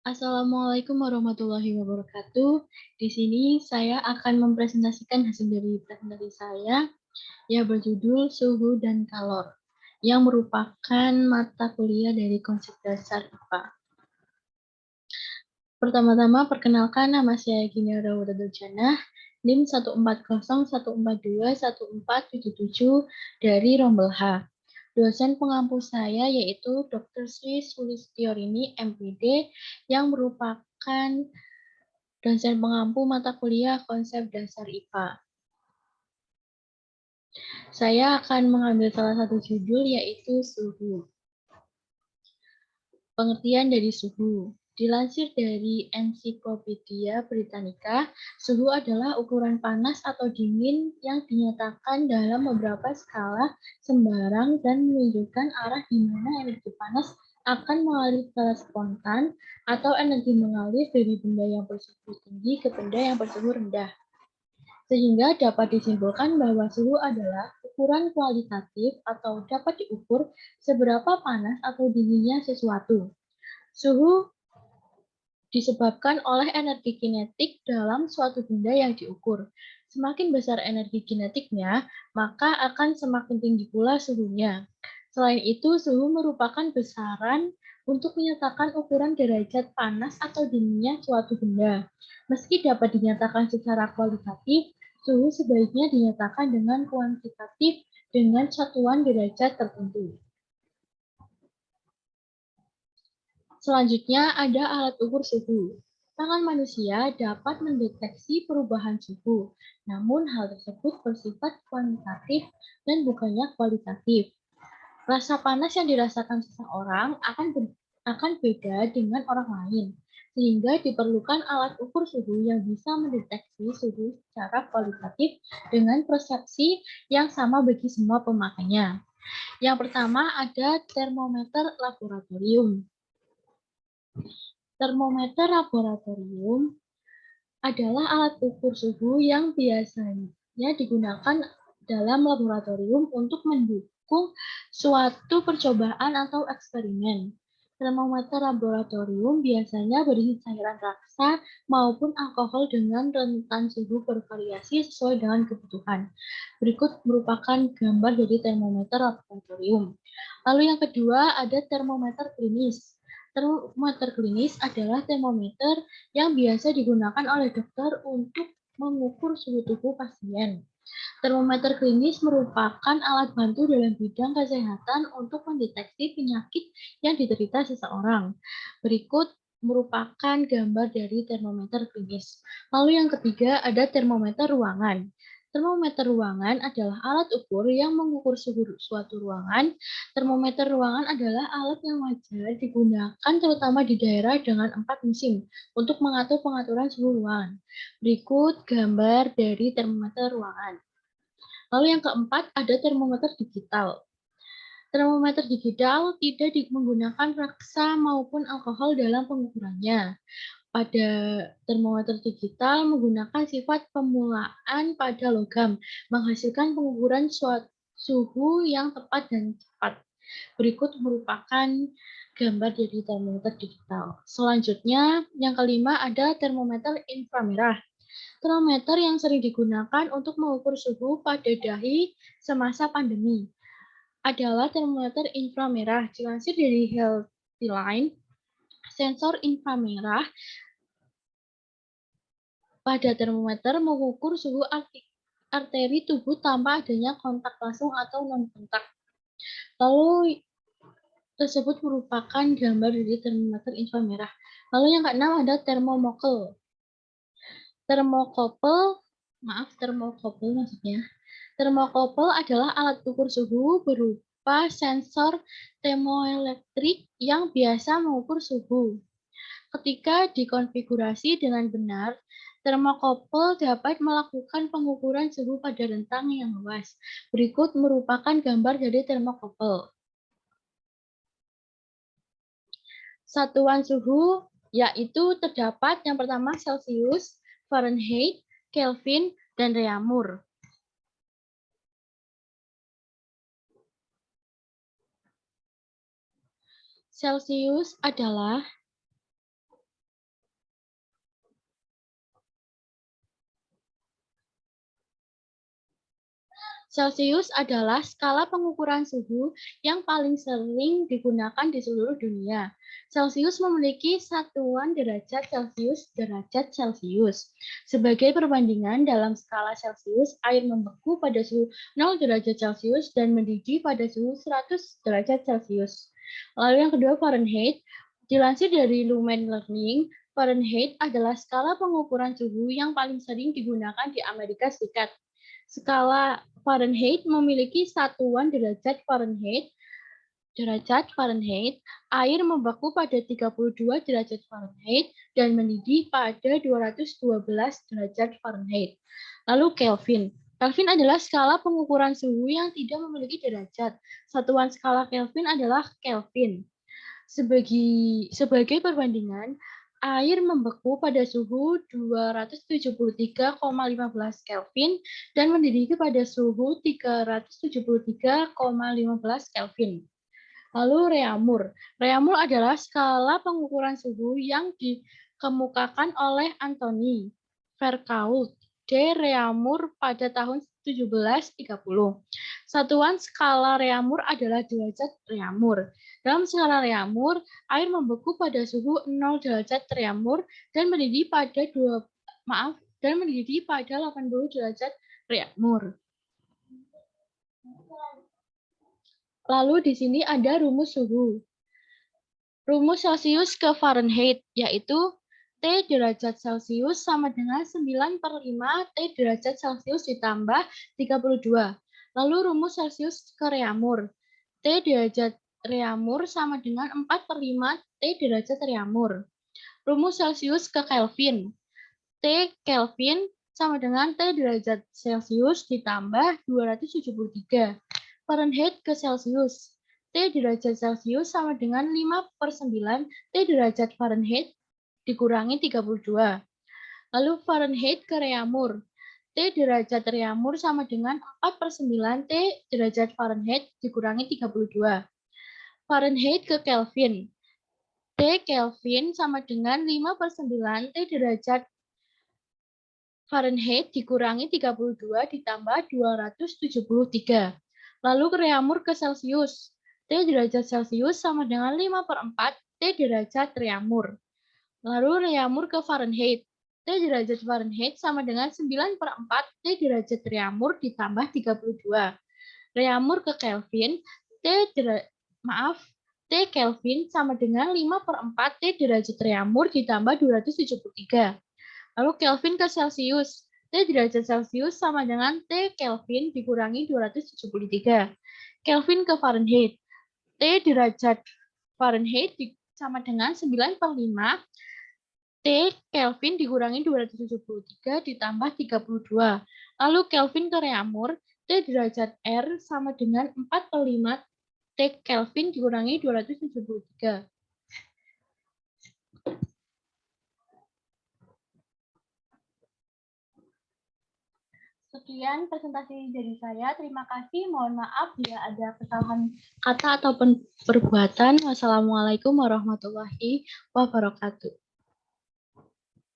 Assalamualaikum warahmatullahi wabarakatuh. Di sini saya akan mempresentasikan hasil dari presentasi saya yang berjudul Suhu dan Kalor, yang merupakan mata kuliah dari konsep dasar IPA. Pertama-tama, perkenalkan nama saya Gina Rawudadarjana, NIM 14014214777 dari Rombel H. Dosen pengampu saya yaitu Dr. Sri Sulistiorini, MPD, yang merupakan dosen pengampu mata kuliah konsep dasar IPA. Saya akan mengambil salah satu judul yaitu suhu. Pengertian dari suhu. Dilansir dari Ensiklopedia Britannica, suhu adalah ukuran panas atau dingin yang dinyatakan dalam beberapa skala sembarang dan menunjukkan arah di mana energi panas akan mengalir secara spontan atau energi mengalir dari benda yang bersuhu tinggi ke benda yang bersuhu rendah. Sehingga dapat disimpulkan bahwa suhu adalah ukuran kualitatif atau dapat diukur seberapa panas atau dinginnya sesuatu. Suhu disebabkan oleh energi kinetik dalam suatu benda yang diukur. Semakin besar energi kinetiknya, maka akan semakin tinggi pula suhunya. Selain itu, suhu merupakan besaran untuk menyatakan ukuran derajat panas atau dinginnya suatu benda. Meski dapat dinyatakan secara kualitatif, suhu sebaiknya dinyatakan dengan kuantitatif dengan satuan derajat tertentu. Selanjutnya ada alat ukur suhu. Tangan manusia dapat mendeteksi perubahan suhu, namun hal tersebut bersifat kuantitatif dan bukannya kualitatif. Rasa panas yang dirasakan seseorang akan beda dengan orang lain, sehingga diperlukan alat ukur suhu yang bisa mendeteksi suhu secara kualitatif dengan persepsi yang sama bagi semua pemakainya. Yang pertama ada termometer laboratorium. Termometer laboratorium adalah alat ukur suhu yang biasanya digunakan dalam laboratorium untuk mendukung suatu percobaan atau eksperimen. Termometer laboratorium biasanya berisi cairan raksa maupun alkohol dengan rentan suhu bervariasi sesuai dengan kebutuhan. Berikut merupakan gambar dari termometer laboratorium. Lalu yang kedua ada termometer klinis. Termometer klinis adalah termometer yang biasa digunakan oleh dokter untuk mengukur suhu tubuh pasien. Termometer klinis merupakan alat bantu dalam bidang kesehatan untuk mendeteksi penyakit yang diderita seseorang. Berikut merupakan gambar dari termometer klinis. Lalu yang ketiga ada termometer ruangan. Termometer ruangan adalah alat ukur yang mengukur suhu suatu ruangan. Termometer ruangan adalah alat yang wajar digunakan terutama di daerah dengan 4 musim untuk mengatur pengaturan suhu ruangan. Berikut gambar dari termometer ruangan. Lalu yang keempat ada termometer digital. Termometer digital tidak menggunakan raksa maupun alkohol dalam pengukurannya. Pada termometer digital menggunakan sifat pemulaan pada logam, menghasilkan pengukuran suhu yang tepat dan cepat. Berikut merupakan gambar dari termometer digital. Selanjutnya, yang kelima ada termometer inframerah. Termometer yang sering digunakan untuk mengukur suhu pada dahi semasa pandemi adalah termometer inframerah. Dilansir dari Healthline, sensor inframerah pada termometer mengukur suhu arteri tubuh tanpa adanya kontak langsung atau non-kontak. Lalu tersebut merupakan gambar dari termometer inframerah. Lalu yang keenam ada termomokle. Termokopel maksudnya. Termokopel adalah alat ukur suhu berupa sensor termoelektrik yang biasa mengukur suhu. Ketika dikonfigurasi dengan benar, termokopel dapat melakukan pengukuran suhu pada rentang yang luas. Berikut merupakan gambar dari termokopel. Satuan suhu yaitu terdapat yang pertama Celsius, Fahrenheit, Kelvin, dan Reaumur. Celsius adalah Celcius adalah skala pengukuran suhu yang paling sering digunakan di seluruh dunia. Celcius memiliki satuan derajat Celcius, derajat Celcius. Sebagai perbandingan dalam skala Celcius, air membeku pada suhu 0 derajat Celcius dan mendidih pada suhu 100 derajat Celcius. Lalu yang kedua Fahrenheit. Dilansir dari Lumen Learning, Fahrenheit adalah skala pengukuran suhu yang paling sering digunakan di Amerika Serikat. Skala Fahrenheit memiliki satuan derajat Fahrenheit. Air membeku pada 32 derajat Fahrenheit dan mendidih pada 212 derajat Fahrenheit. Lalu Kelvin. Kelvin adalah skala pengukuran suhu yang tidak memiliki derajat. Satuan skala Kelvin adalah Kelvin. Sebagai perbandingan, air membeku pada suhu 273,15 Kelvin dan mendidih pada suhu 373,15 Kelvin. Lalu reaumur. Reaumur adalah skala pengukuran suhu yang dikemukakan oleh Anthony Vercaut de Reaumur pada tahun 1730. Satuan skala reaumur adalah derajat reaumur. Dalam skala reaumur, air membeku pada suhu 0 derajat reaumur dan mendidih pada 80 derajat reaumur. Lalu di sini ada rumus suhu. Rumus Celcius ke Fahrenheit, yaitu T derajat Celcius sama dengan 9/5 T derajat Celcius ditambah 32. Lalu rumus Celcius ke reaumur. T derajat reaumur sama dengan 4/5 T derajat reaumur. Rumus Celcius ke Kelvin. T Kelvin sama dengan T derajat Celcius ditambah 273. Fahrenheit ke Celcius. T derajat Celcius sama dengan 5/9 T derajat Fahrenheit dikurangi 32. Lalu Fahrenheit ke reaumur. T derajat reaumur sama dengan 4/9 T derajat Fahrenheit dikurangi 32. Fahrenheit ke Kelvin. T Kelvin sama dengan 5/9 T derajat Fahrenheit dikurangi 32 ditambah 273. Lalu reaumur ke Celcius. T derajat Celcius sama dengan 5/4 T derajat reaumur. Lalu reaumur ke Fahrenheit. T derajat Fahrenheit sama dengan 9/4 T derajat reaumur ditambah 32. Reaumur ke Kelvin. T Kelvin sama dengan 5/4 T derajat reaumur ditambah 273. Lalu Kelvin ke Celcius. T derajat Celcius sama dengan T Kelvin dikurangi 273. Kelvin ke Fahrenheit. T derajat Fahrenheit sama dengan 9/5 T Kelvin dikurangi 273 ditambah 32. Lalu Kelvin ke reaumur, T derajat R sama dengan 4/5 T Kelvin dikurangi 273. Sekian presentasi dari saya. Terima kasih. Mohon maaf bila ada kesalahan kata ataupun perbuatan. Wassalamualaikum warahmatullahi wabarakatuh.